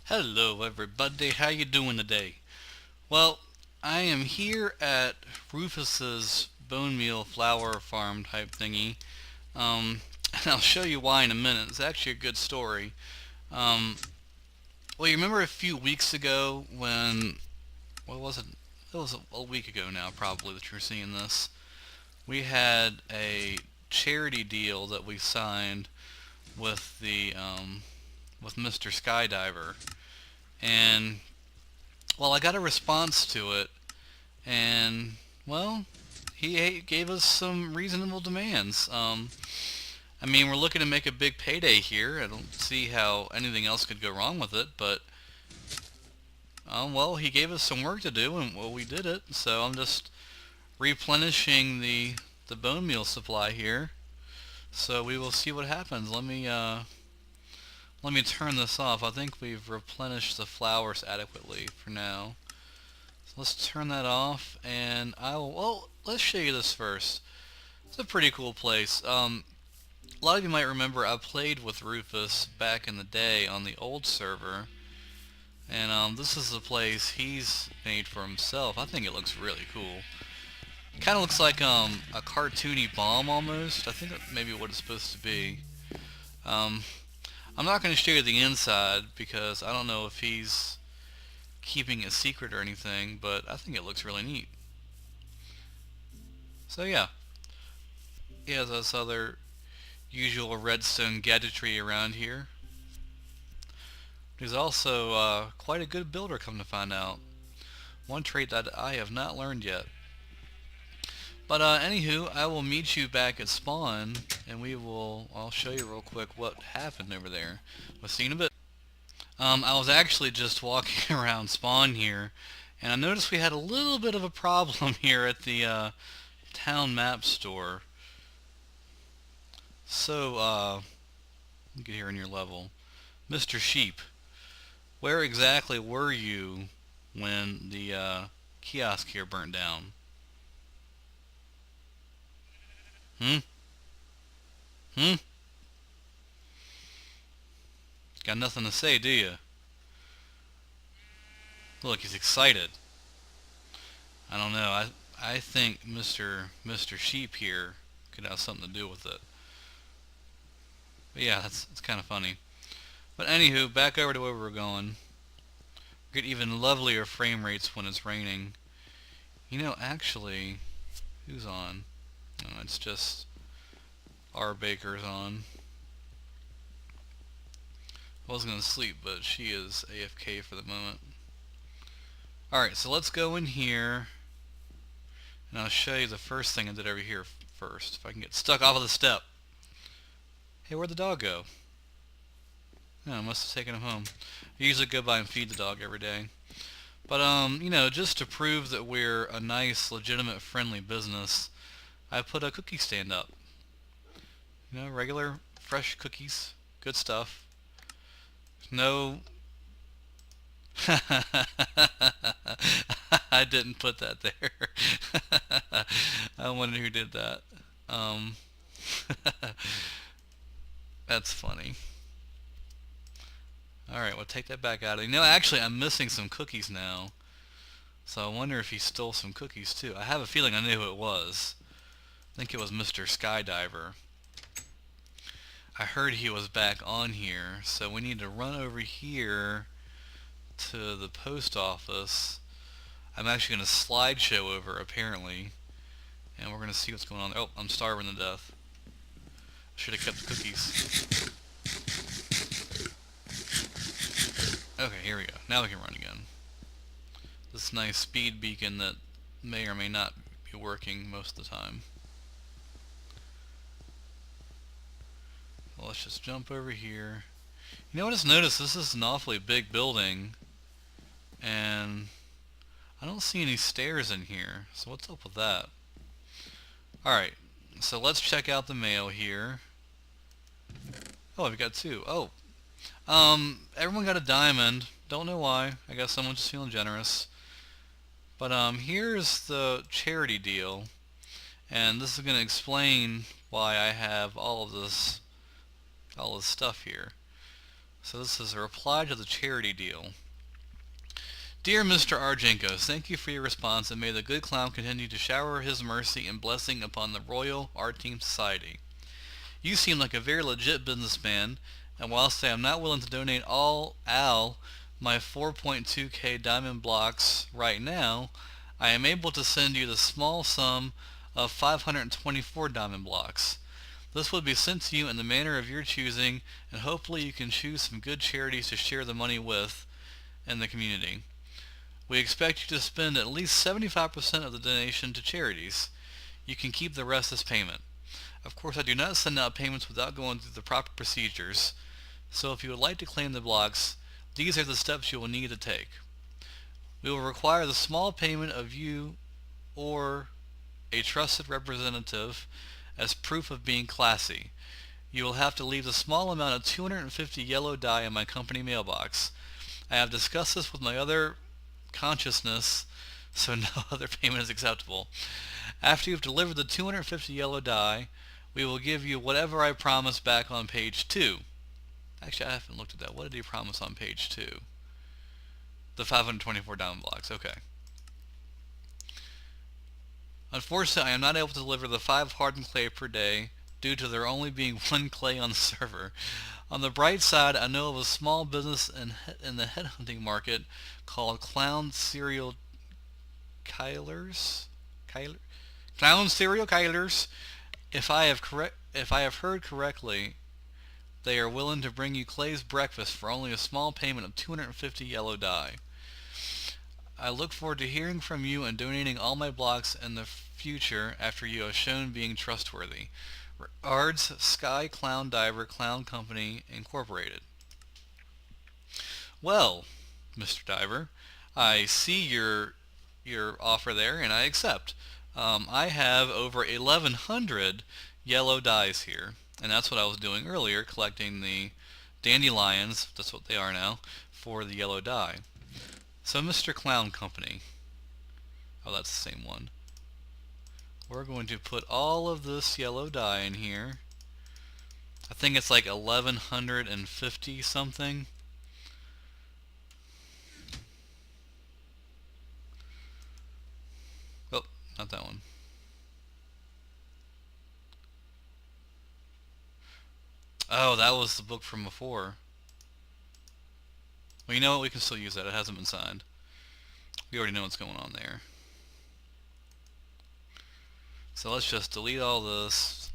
Hello everybody, how you doing today? Well, I am here at Rufus's bone meal flour farm type thingy. Um, and I'll show you why in a minute. It's actually a good story. Um, well, you remember a few weeks ago when, what was it? It was a week ago now, probably, that you're seeing this. We had a charity deal that we signed with with Mr. Skydiver, and well, I got a response to it, and well, he gave us some reasonable demands. I mean, we're looking to make a big payday here. I don't see how anything else could go wrong with it, but well, he gave us some work to do, and well, we did it. So I'm just replenishing the bone meal supply here. So we will see what happens. Let me turn this off. I think we've replenished the flowers adequately for now. So let's turn that off, and well, let's show you this first. It's a pretty cool place. A lot of you might remember I played with Rufus back in the day on the old server, and this is the place he's made for himself. I think it looks really cool. It kind of looks like a cartoony bomb almost. I think that may be what it's supposed to be. Um, I'm not going to show you the inside because I don't know if he's keeping it secret or anything, but I think it looks really neat. So yeah, he has this other usual redstone gadgetry around here. He's also quite a good builder, come to find out. One trait that I have not learned yet. But anywho, I will meet you back at spawn, and I'll show you real quick what happened over there. We'll see you in a bit. I was actually just walking around spawn here, and I noticed we had a little bit of a problem here at the town map store. So, get here in your level. Mr. Sheep, where exactly were you when the kiosk here burnt down? Hmm? Hmm? Got nothing to say, do you? Look, he's excited. I don't know. I think Mr. Sheep here could have something to do with it. But yeah, it's kind of funny. But anywho, back over to where we were going. Get even lovelier frame rates when it's raining. You know, actually, who's on? No, it's just R Baker's on. I was gonna sleep, but she is AFK for the moment. Alright, so let's go in here, and I'll show you the first thing I did over here first. If I can get stuck off of the step. Hey, where'd the dog go? Oh, I must have taken him home. I usually go by and feed the dog every day. But, you know, just to prove that we're a nice, legitimate, friendly business, I put a cookie stand up. You know, regular, fresh cookies. Good stuff. No... I didn't put that there. I wonder who did that. Um, that's funny. Alright, we'll take that back out. You know, actually, I'm missing some cookies now. So I wonder if he stole some cookies too. I have a feeling I knew who it was. I think it was Mr. Skydiver. I heard he was back on here, so we need to run over here to the post office. I'm actually going to slideshow over, apparently, and we're going to see what's going on. Oh, I'm starving to death. Should have kept the cookies. Okay, here we go. Now we can run again. This nice speed beacon that may or may not be working most of the time. Well, let's just jump over here. You know what I just noticed? This is an awfully big building, and I don't see any stairs in here, so what's up with that? Alright, so let's check out the mail here. Oh, I've got two. Oh, everyone got a diamond. Don't know why. I guess someone's just feeling generous. But here's the charity deal, and this is going to explain why I have all this stuff here. So this is a reply to the charity deal. Dear Mr. Argenkos, thank you for your response, and may the good clown continue to shower his mercy and blessing upon the Royal Art Team Society. You seem like a very legit businessman, and whilst I am not willing to donate my 4.2k diamond blocks right now, I am able to send you the small sum of 524 diamond blocks. This would be sent to you in the manner of your choosing, and hopefully you can choose some good charities to share the money with in the community. We expect you to spend at least 75% of the donation to charities. You can keep the rest as payment. Of course, I do not send out payments without going through the proper procedures, so if you would like to claim the blocks, these are the steps you will need to take. We will require the small payment of you or a trusted representative as proof of being classy. You will have to leave a small amount of 250 yellow dye in my company mailbox. I have discussed this with my other consciousness, so no other payment is acceptable. After you've delivered the 250 yellow dye, we will give you whatever I promised back on page 2. Actually, I haven't looked at that. What did he promise on page 2? The 524 diamond blocks. Okay. Unfortunately, I am not able to deliver the 5 hardened clay per day due to there only being 1 clay on the server. On the bright side, I know of a small business in the headhunting market called Clown Serial Killers. Clown Serial Killers. If I have heard correctly, they are willing to bring you Clay's breakfast for only a small payment of 250 yellow dye. I look forward to hearing from you and donating all my blocks in the future after you have shown being trustworthy. Regards, Sky Clown Diver Clown Company Incorporated. Well, Mr. Diver, I see your offer there, and I accept. I have over 1,100 yellow dyes here, and that's what I was doing earlier, collecting the dandelions, that's what they are now, for the yellow dye. So Mr. Clown Company, oh, that's the same one. We're going to put all of this yellow dye in here. I think it's like 1,150 something. Oh, not that one. Oh, that was the book from before. Well, you know what? We can still use that. It hasn't been signed. We already know what's going on there. So let's just delete all this.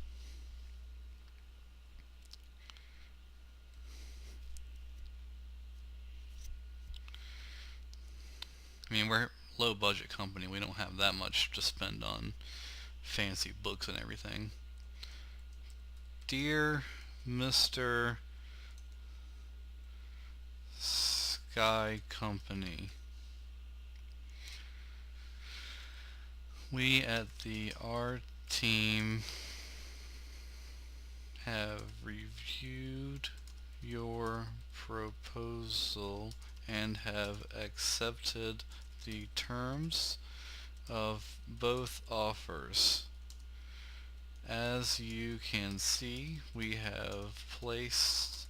I mean, we're a low budget company. We don't have that much to spend on fancy books and everything. Dear Mr. Sky Company, we at the R team have reviewed your proposal and have accepted the terms of both offers. As you can see, we have placed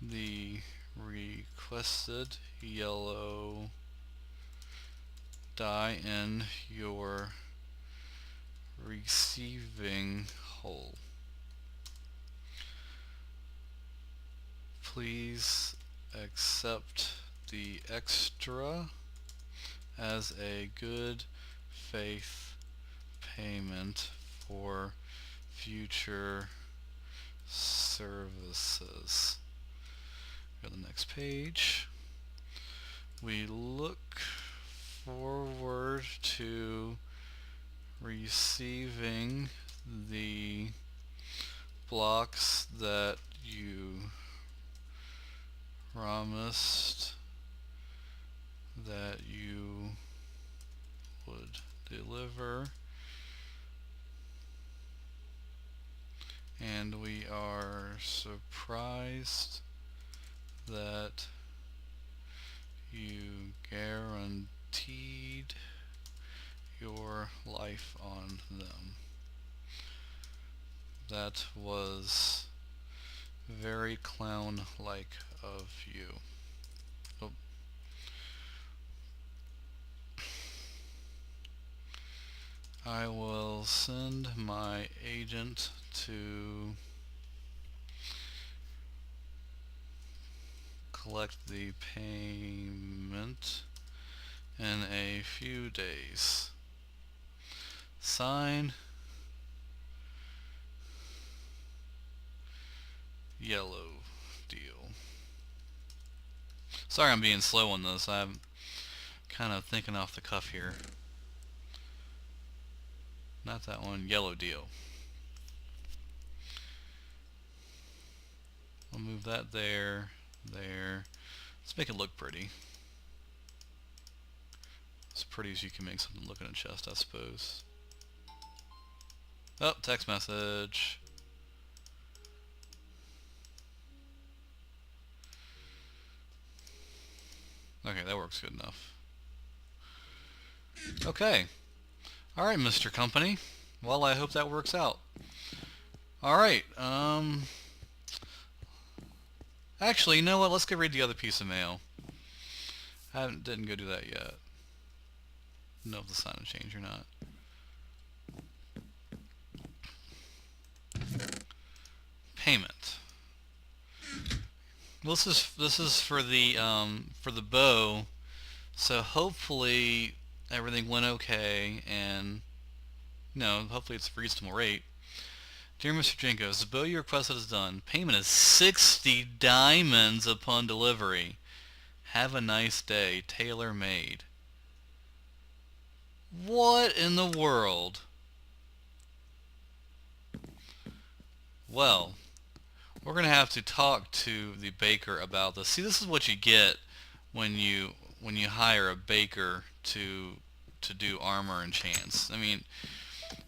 the requested yellow dye in your receiving hole. Please accept the extra as a good faith payment for future services. Go to the next page. We look forward to receiving the blocks that you promised that you would deliver, and we are surprised that you guaranteed your life on them. That was Very clown-like of you. Oh. I will send my agent to collect the payment in a few days. Sign, Yellow Deal. Sorry I'm being slow on this. I'm kind of thinking off the cuff here. Not that one. Yellow Deal. I'll move that there. Let's make it look pretty. As pretty as you can make something look in a chest, I suppose. Oh, text message. Okay, that works good enough. Okay. Alright, Mr. Company. Well, I hope that works out. Alright, actually, you know what? Let's go read the other piece of mail. Didn't go do that yet. Know if the sign will change or not. Payment. This is for the bow, so hopefully everything went okay, and hopefully it's a reasonable rate. Dear Mr. Jenkos, the bow you requested is done. Payment is 60 diamonds upon delivery. Have a nice day. Tailor made. What in the world? Well, we're gonna have to talk to the baker about this. See, this is what you get when you hire a baker to do armor and chants. I mean,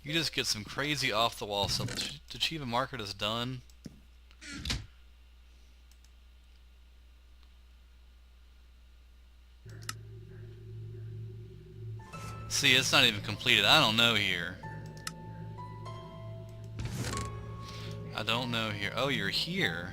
you just get some crazy off-the-wall stuff. The Chiva Market is done. See, it's not even completed. I don't know here. I don't know here. Oh, you're here.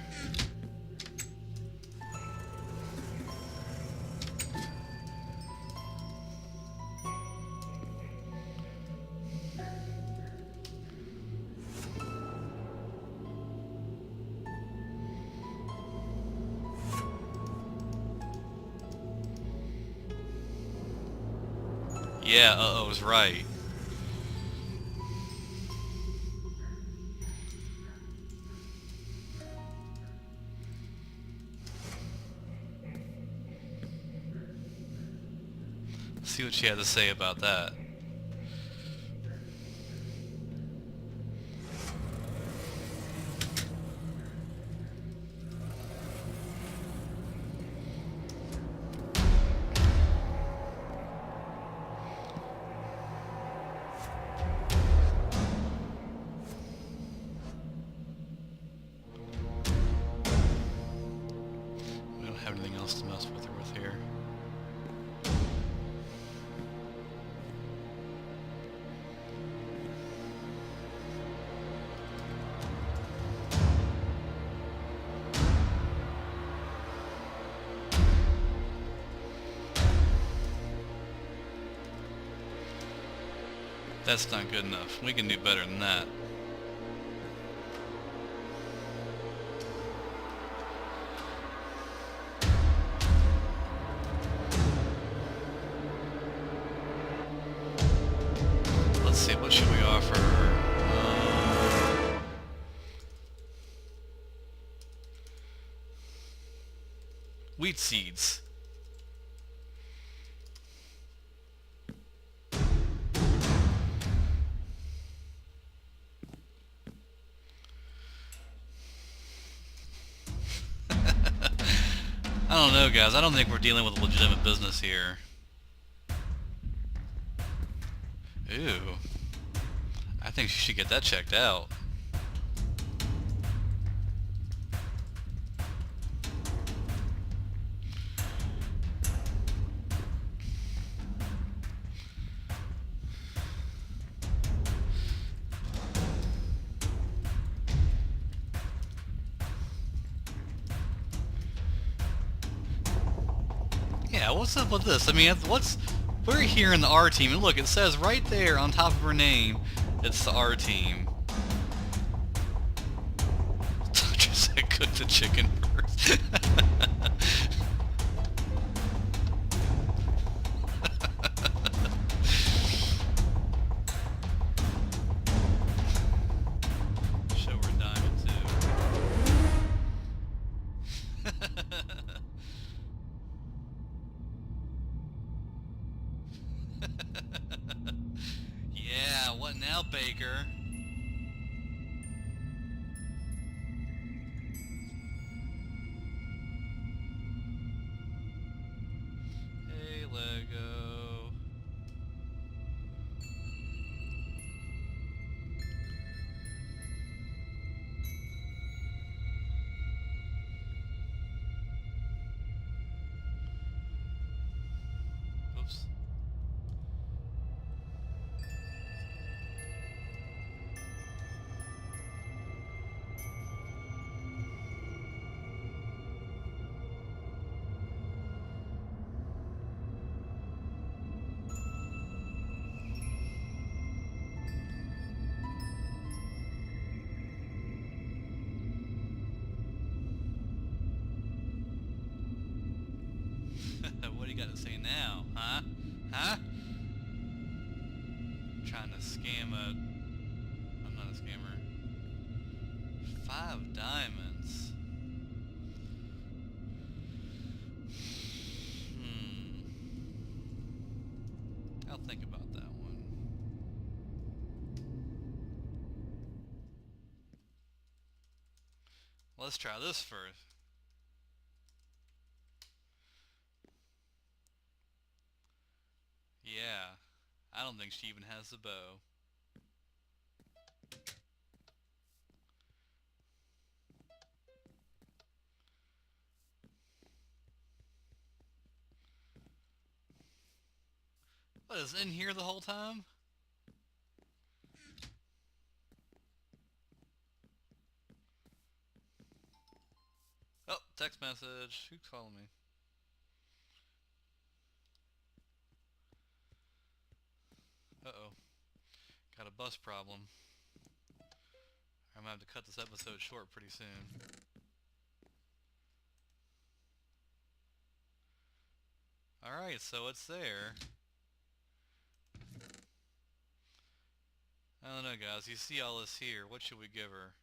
Yeah, I was right. See what she had to say about that. We don't have anything else to mess with her with here. That's not good enough. We can do better than that. Let's see, what should we offer her? Wheat seeds. I don't know, guys. I don't think we're dealing with a legitimate business here. Ooh. I think she should get that checked out. Yeah, what's up with this? I mean, we're here in the R team, and look, it says right there on top of her name, it's the R team. Just said cook the chicken first. Show her diamond too. Yeah, what now, Baker? Hey, Lego. Oops. What do you got to say now, huh? Huh? Trying to scam a... I'm not a scammer. 5 diamonds. I'll think about that one. Let's try this first. Yeah. I don't think she even has the bow. What, is it in here the whole time? Oh, text message. Who's calling me? Uh-oh. Got a bus problem. I'm gonna have to cut this episode short pretty soon. Alright, so it's there. I don't know, guys. You see all this here. What should we give her?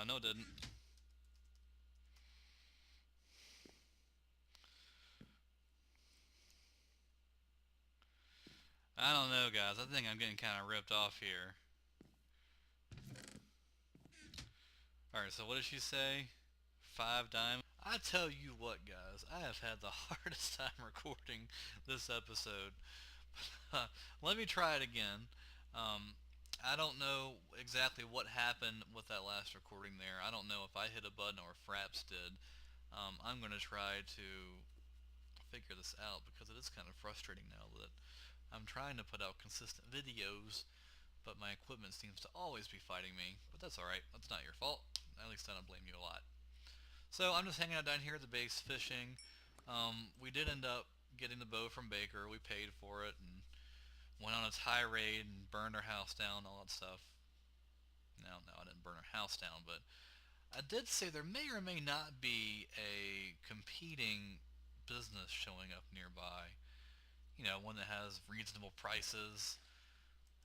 No it didn't. I don't know, guys. I think I'm getting kind of ripped off here. Alright, so what did she say? 5 diamonds? I tell you what, guys. I have had the hardest time recording this episode. Let me try it again. I don't know exactly what happened with that last recording there. I don't know if I hit a button or Fraps did. I'm going to try to figure this out because it is kind of frustrating now that I'm trying to put out consistent videos, but my equipment seems to always be fighting me. But that's alright. That's not your fault. At least I don't blame you a lot. So I'm just hanging out down here at the base fishing. We did end up getting the bow from Baker. We paid for it and went on a tirade and burned her house down, all that stuff. No, I didn't burn her house down, but I did say there may or may not be a competing business showing up nearby. You know, one that has reasonable prices.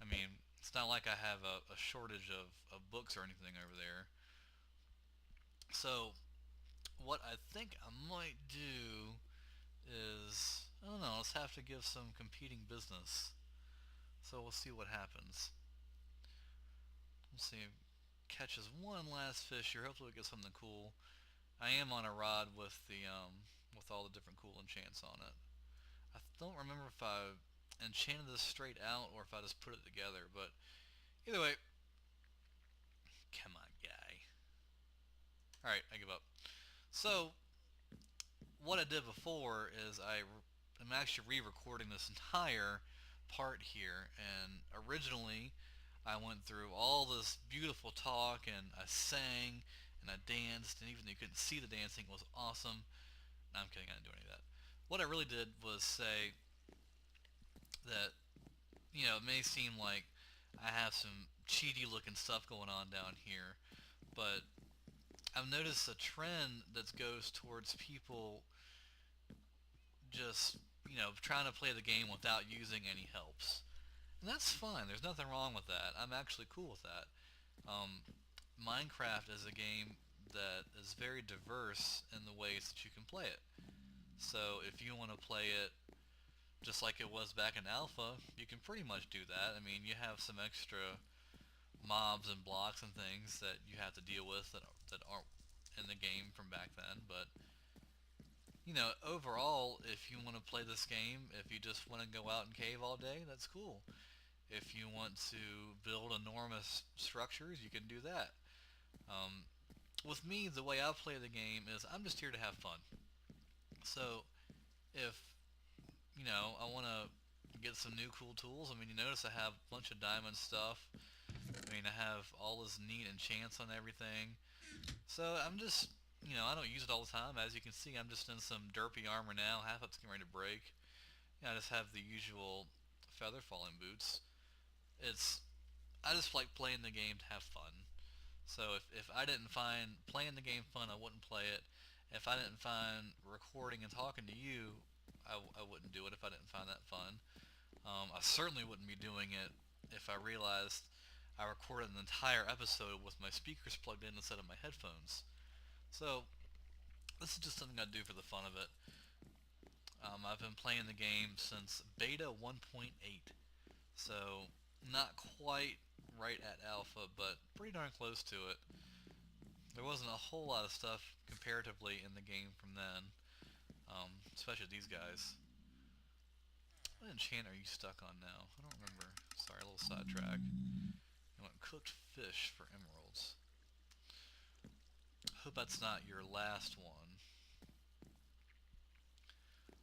I mean, it's not like I have a shortage of books or anything over there. So, what I think I might do is, I don't know, let's have to give some competing business. So we'll see what happens. We'll see. Catches one last fish here. Hopefully we get something cool. I am on a rod with with all the different cool enchants on it. I don't remember if I enchanted this straight out or if I just put it together, but either way, come on, Alright, I give up. So, what I did before is I'm actually re-recording this entire part here, and originally I went through all this beautiful talk and I sang and I danced, and even though you couldn't see the dancing, it was awesome. No, I'm kidding, I didn't do any of that. What I really did was say that, it may seem like I have some cheaty looking stuff going on down here, but I've noticed a trend that goes towards people just, trying to play the game without using any helps. And that's fine. There's nothing wrong with that. I'm actually cool with that. Um, Minecraft is a game that is very diverse in the ways that you can play it. So if you want to play it just like it was back in alpha, you can pretty much do that. I mean, you have some extra mobs and blocks and things that you have to deal with that aren't in the game from back then, but overall, if you want to play this game, if you just want to go out and cave all day, that's cool. If you want to build enormous structures, you can do that. Um, with me, the way I play the game is I'm just here to have fun. So if I want to get some new cool tools, I mean, you notice I have a bunch of diamond stuff. I mean, I have all this neat enchants on everything. So I'm just, I don't use it all the time. As you can see, I'm just in some derpy armor now. Half of it's getting ready to break. I just have the usual feather falling boots. I just like playing the game to have fun. So if I didn't find playing the game fun, I wouldn't play it. If I didn't find recording and talking to you, I wouldn't do it if I didn't find that fun. I certainly wouldn't be doing it if I realized I recorded an entire episode with my speakers plugged in instead of my headphones. So this is just something I do for the fun of it. I've been playing the game since beta 1.8, so not quite right at alpha, but pretty darn close to it. There wasn't a whole lot of stuff comparatively in the game from then, especially these guys. What enchant are you stuck on now? I don't remember. Sorry, a little sidetrack. I went cooked fish for emeralds. Hope that's not your last one.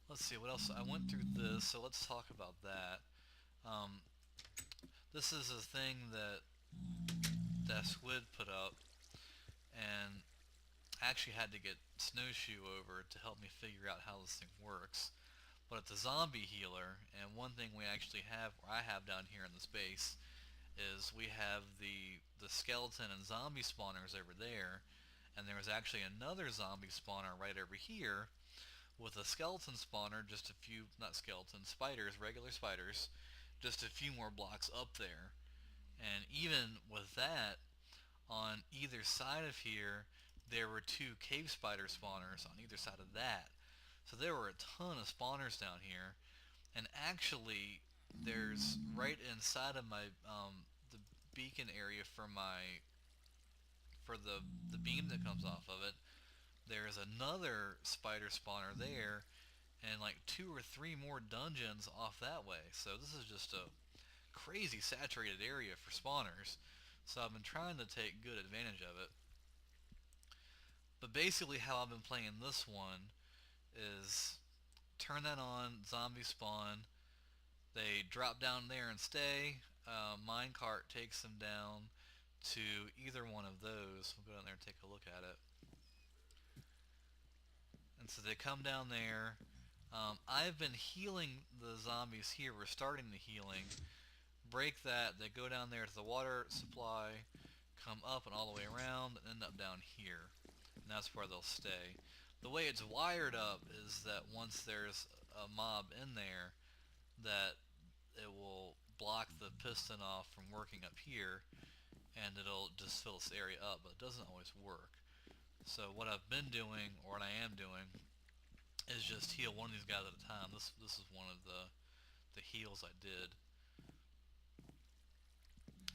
Let's see, what else? I went through this, so let's talk about that. Um, this is a thing that Squid put up, and I actually had to get Snowshoe over to help me figure out how this thing works. But it's a zombie healer, and one thing we actually have, or I have down here in this base, is we have the skeleton and zombie spawners over there, and there was actually another zombie spawner right over here with a skeleton spawner, just a few, not skeletons, spiders, regular spiders, just a few more blocks up there. And even with that, on either side of here, there were two cave spider spawners on either side of that. So there were a ton of spawners down here. And actually, there's right inside of my the beacon area for the beam that comes off of it. There's another spider spawner there, and like 2 or 3 more dungeons off that way. So this is just a crazy saturated area for spawners. So I've been trying to take good advantage of it. But basically how I've been playing this one is turn that on, zombie spawn, they drop down there and stay, minecart takes them down to either one of those. We'll go down there and take a look at it. And so they come down there. I've been healing the zombies here. We're starting the healing. Break that. They go down there to the water supply, come up and all the way around, and end up down here. And that's where they'll stay. The way it's wired up is that once there's a mob in there, that it will block the piston off from working up here, and it'll just fill this area up, but it doesn't always work. So what I've been doing, or what I am doing, is just heal one of these guys at a time. This is one of the heals I did.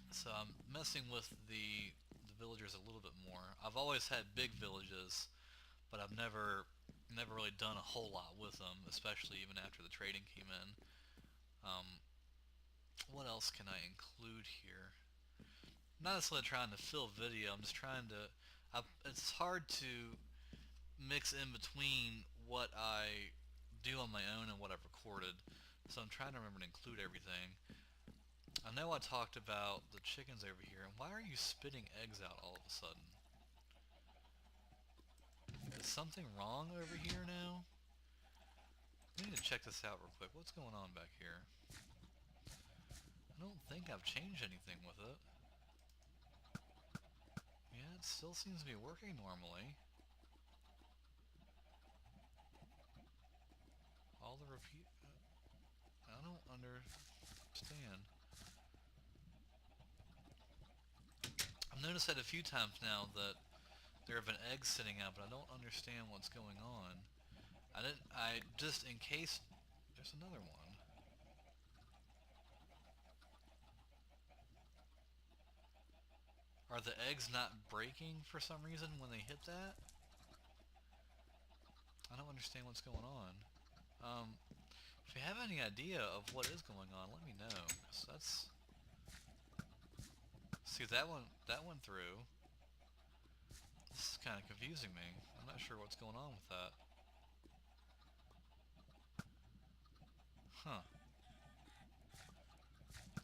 So I'm messing with the villagers a little bit more. I've always had big villages, but I've never really done a whole lot with them, especially even after the trading came in. What else can I include here? I'm not necessarily trying to fill video. I'm just trying to It's hard to mix in between what I do on my own and what I've recorded, so I'm trying to remember to include everything. I know I talked about the chickens over here, and why are you spitting eggs out all of a sudden? Is something wrong over here now? I need to check this out real quick. What's going on back here? I don't think I've changed anything with it. Yeah, it still seems to be working normally. All the repeat... I don't understand. I've noticed that a few times now that there have been eggs sitting out, but I don't understand what's going on. I just, in case... There's another one. Are the eggs not breaking for some reason when they hit that? I don't understand what's going on. If you have any idea of what is going on, let me know. 'Cause that's... See, that went through. This is kind of confusing me. I'm not sure what's going on with that. Huh.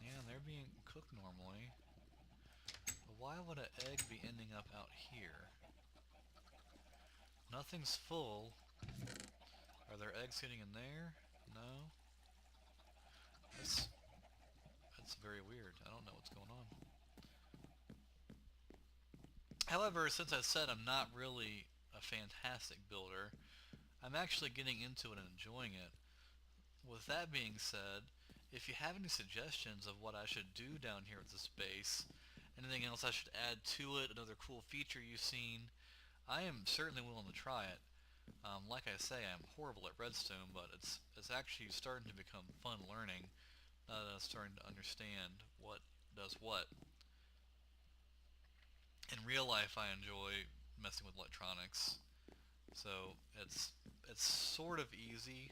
Yeah, they're being cooked normally. But why would an egg be ending up out here? Nothing's full. Are there eggs getting in there? No. That's very weird. I don't know what's going on. However, since I said I'm not really a fantastic builder, I'm actually getting into it and enjoying it. With that being said, if you have any suggestions of what I should do down here with this base, anything else I should add to it, another cool feature you've seen, I am certainly willing to try it. Like I say, I'm horrible at redstone, but it's actually starting to become fun learning now that I'm starting to understand what does what. In real life, I enjoy messing with electronics, so it's sort of easy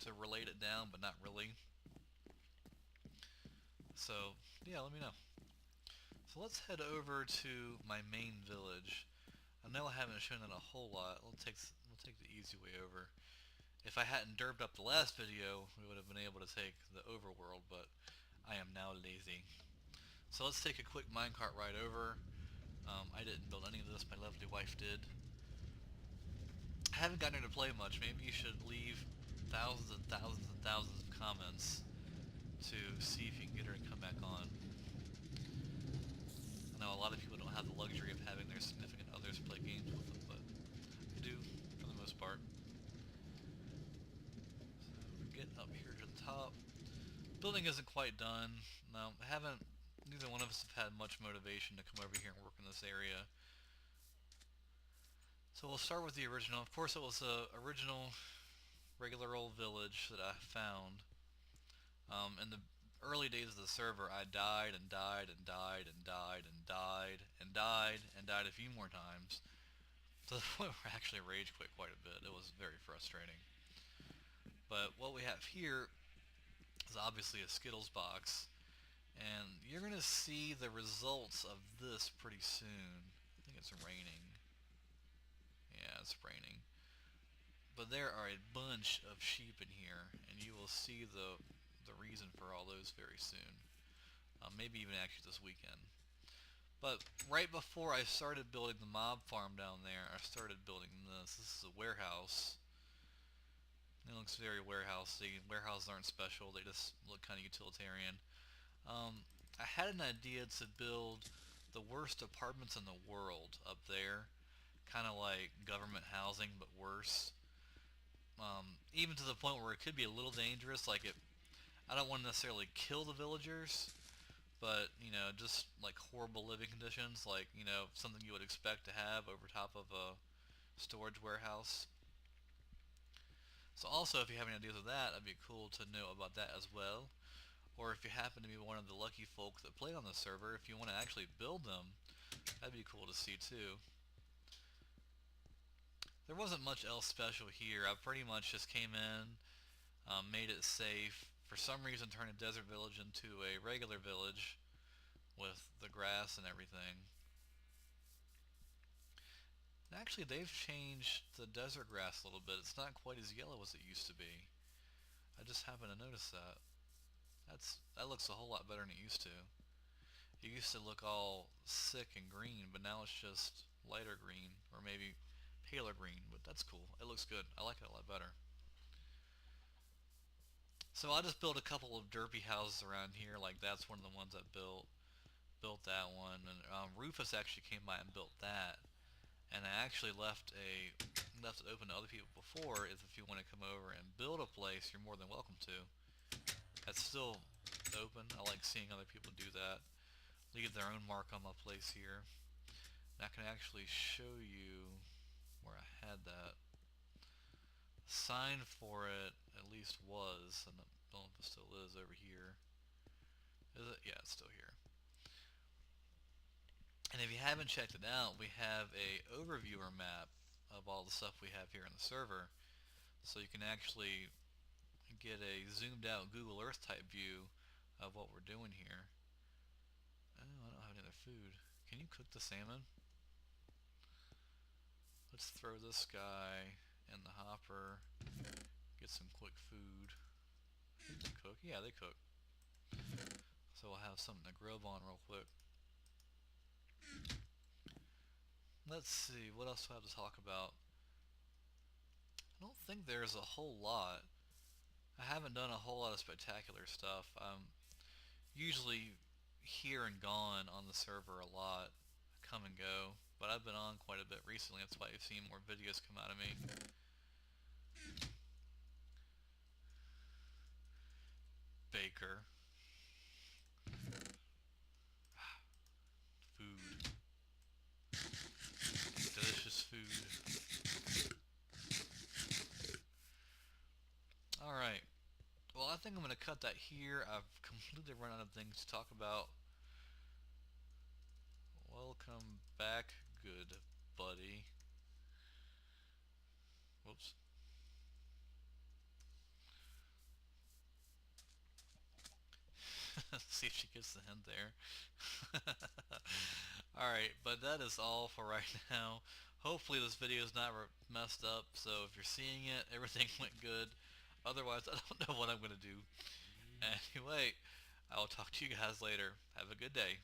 to relate it down, but not really. So yeah, let me know. So let's head over to my main village. I know I haven't shown it a whole lot. We'll take the easy way over. If I hadn't derped up the last video, we would have been able to take the overworld, but I am now lazy. So let's take a quick minecart ride over. I didn't build any of this, my lovely wife did. I haven't gotten her to play much. Maybe you should leave thousands and thousands and thousands of comments to see if you can get her to come back on. I know a lot of people don't have the luxury of having their significant others play games with them, but I do, for the most part. So we're getting up here to the top. Building isn't quite done. No, neither one of us have had much motivation to come over here and work in this area. So we'll start with the original. Of course, it was the original regular old village that I found. In the early days of the server, I died and died and died and died and died and died and died a few more times, to the point where I actually rage quit quite a bit. It was very frustrating. But what we have here is obviously a Skittles box, and you're going to see the results of this pretty soon. I think it's raining. Yeah, it's raining. But there are a bunch of sheep in here, and you will see the reason for all those very soon. Maybe even actually this weekend. But right before I started building the mob farm down there, I started building this. This is a warehouse. It looks very warehousey. Warehouses aren't special, they just look kind of utilitarian. I had an idea to build the worst apartments in the world up there. Kind of like government housing, but worse. Even to the point where it could be a little dangerous. I don't want to necessarily kill the villagers, but just like horrible living conditions, like something you would expect to have over top of a storage warehouse. So also, if you have any ideas of that, it'd be cool to know about that as well. Or if you happen to be one of the lucky folk that play on the server, if you want to actually build them, that'd be cool to see too. There wasn't much else special here. I pretty much just came in, made it safe. For some reason, turned a desert village into a regular village with the grass and everything. And actually, they've changed the desert grass a little bit. It's not quite as yellow as it used to be. I just happened to notice that. That looks a whole lot better than it used to. It used to look all sick and green, but now it's just lighter green, or maybe paler green, but that's cool. It looks good. I like it a lot better. So I just built a couple of derpy houses around here, like that's one of the ones I built that one, and Rufus actually came by and built that, and I actually left it open to other people before. If you want to come over and build a place, you're more than welcome to. That's still open. I like seeing other people do that, leave their own mark on my place here. And I can actually show you where I had that. Sign for it at least was, and I don't know if it still is over here. Is it? Yeah, it's still here. And if you haven't checked it out, we have a overviewer map of all the stuff we have here on the server, so you can actually get a zoomed out Google Earth type view of what we're doing here. Oh, I don't have any other food. Can you cook the salmon? Let's throw this guy in the hopper, get some quick food. They cook? Yeah, they cook. So we'll have something to grill on real quick. Let's see, what else do I have to talk about? I don't think there's a whole lot. I haven't done a whole lot of spectacular stuff. I'm usually here and gone on the server a lot, come and go, but I've been on quite a bit recently. That's why you've seen more videos come out of me. Baker. Food. Delicious food. Alright. Well, I think I'm going to cut that here. I've completely run out of things to talk about. Welcome back, good buddy. Whoops. See if she gets the hint there. Alright, but that is all for right now. Hopefully this video is not messed up, so if you're seeing it, everything went good. Otherwise, I don't know what I'm going to do. Anyway, I will talk to you guys later. Have a good day.